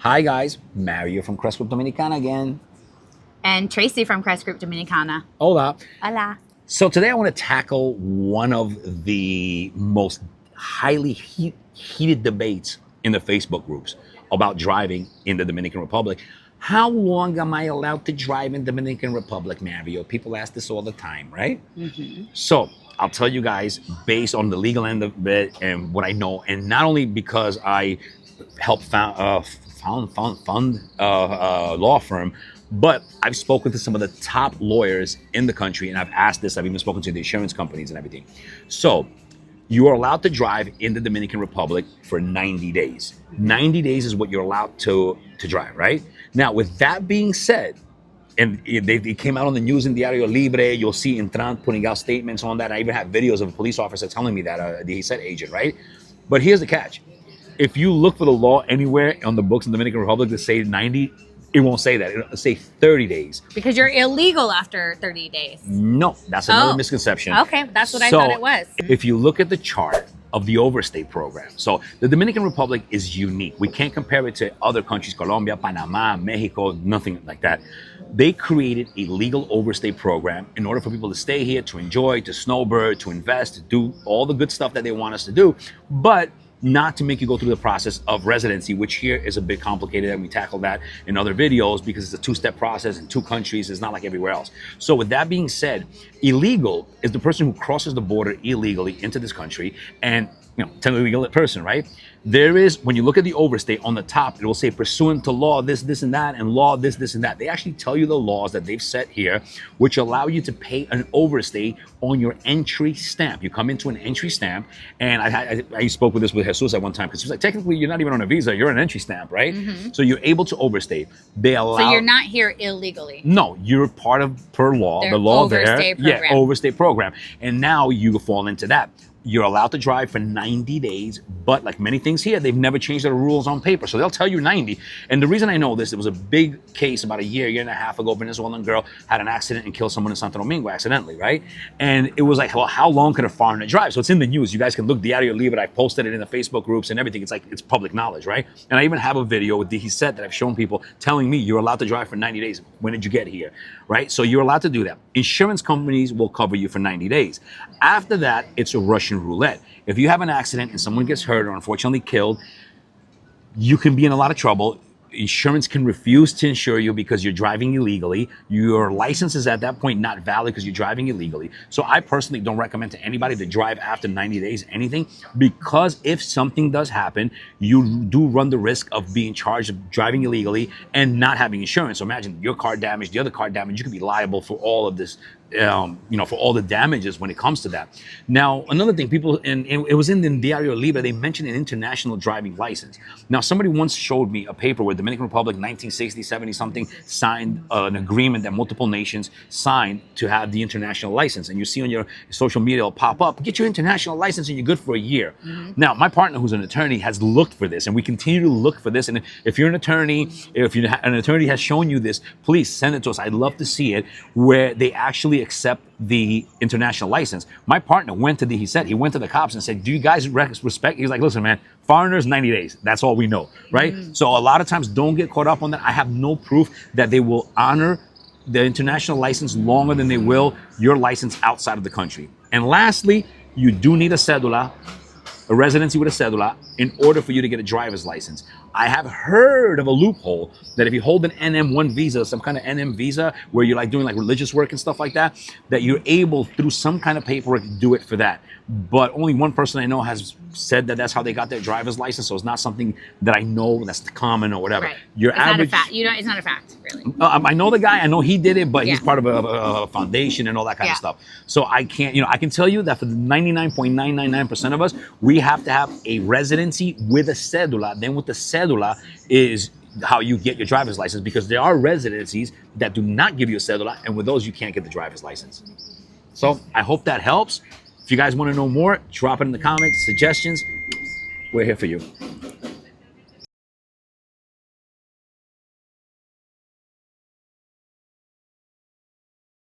Hi guys, Mario from Crest Group Dominicana again. And Tracy from Crest Group Dominicana. Hola. Hola. So today I want to tackle one of the most highly heated debates in the Facebook groups about driving in the Dominican Republic. How long am I allowed to drive in Dominican Republic, Mario? People ask this all the time, right? Mm-hmm. So I'll tell you guys based on the legal end of it and what I know, and not only because I helped fund law firm, but I've spoken to some of the top lawyers in the country, and I've asked this. I've even spoken to the insurance companies and everything. So you are allowed to drive in the Dominican Republic for 90 days. 90 days is what you're allowed to drive, right? Now, with that being said, and they came out on the news in Diario Libre. You'll see Intran putting out statements on that. I even have videos of a police officer telling me that, he said agent, right? But here's the catch. If you look for the law anywhere on the books in the Dominican Republic that say 90, it won't say that. It'll say 30 days. Because you're illegal after 30 days. No, that's another misconception. Okay, that's what I thought it was. If you look at the chart of the overstay program, so the Dominican Republic is unique. We can't compare it to other countries, Colombia, Panama, Mexico, nothing like that. They created a legal overstay program in order for people to stay here, to enjoy, to snowbird, to invest, to do all the good stuff that they want us to do, but not to make you go through the process of residency, which here is a bit complicated, and we tackle that in other videos because it's a two-step process in two countries. It's not like everywhere else. So with that being said, illegal is the person who crosses the border illegally into this country, and technically illegal person, right? There is, when you look at the overstay on the top, it will say pursuant to law this, this, and that, and law this, this, and that. They actually tell you the laws that they've set here, which allow you to pay an overstay on your entry stamp. You come into an entry stamp, and I spoke with Jesus at one time, because he was like, technically, you're not even on a visa, you're an entry stamp, right? Mm-hmm. So you're able to overstay. They allow. So you're not here illegally. No, you're part of, per law, Their the law overstay there. program. Yeah, overstay program. And now you fall into that. You're allowed to drive for 90 days, but like many things here, they've never changed their rules on paper. So they'll tell you 90. And the reason I know this, it was a big case about a year and a half ago. Venezuelan girl had an accident and killed someone in Santo Domingo accidentally, right? And it was like, well, how long could a foreigner drive? So it's in the news. You guys can look Diario Libre. I posted it in the Facebook groups and everything. It's like, it's public knowledge, right? And I even have a video with he said that I've shown people telling me you're allowed to drive for 90 days. When did you get here, right? So you're allowed to do that. Insurance companies will cover you for 90 days. After that, it's a Russian roulette. If you have an accident and someone gets hurt or unfortunately killed, you can be in a lot of trouble. Insurance can refuse to insure you because you're driving illegally. Your license is at that point not valid because you're driving illegally. So I personally don't recommend to anybody to drive after 90 days, anything, because if something does happen, you do run the risk of being charged of driving illegally and not having insurance. So imagine your car damaged, the other car damaged, you could be liable for all of this, for all the damages when it comes to that. Now, another thing, people, and it was in the Diario Libre, they mentioned an international driving license. Now, somebody once showed me a paper where Dominican Republic, 1960, 70 something, signed an agreement that multiple nations signed to have the international license. And you see on your social media, it'll pop up, get your international license and you're good for a year. Mm-hmm. Now, my partner, who's an attorney, has looked for this, and we continue to look for this. And if you're an attorney, if an attorney has shown you this, please send it to us. I'd love to see it, where they actually accept the international license. My partner went to he went to the cops and said, do you guys respect? He's like, listen, man, foreigners, 90 days. That's all we know, right? Mm-hmm. So a lot of times, don't get caught up on that. I have no proof that they will honor the international license longer than they will your license outside of the country. And lastly, you do need a cedula, a residency with a cedula, in order for you to get a driver's license. I have heard of a loophole that if you hold an NM1 visa, some kind of NM visa, where you're like doing like religious work and stuff like that, that you're able through some kind of paperwork to do it for that. But only one person I know has said that that's how they got their driver's license. So it's not something that I know that's common or whatever. Right. Your it's average, not a fact. It's not a fact, really. I know the guy. I know he did it, but he's part of a foundation and all that kind of stuff. So I can't, I can tell you that for the 99.999% of us, we have to have a residency with a cedula. Then with the cedula is how you get your driver's license, because there are residencies that do not give you a cedula, and with those you can't get the driver's license. So I hope that helps. If you guys want to know more, drop it in the comments, suggestions. We're here for you.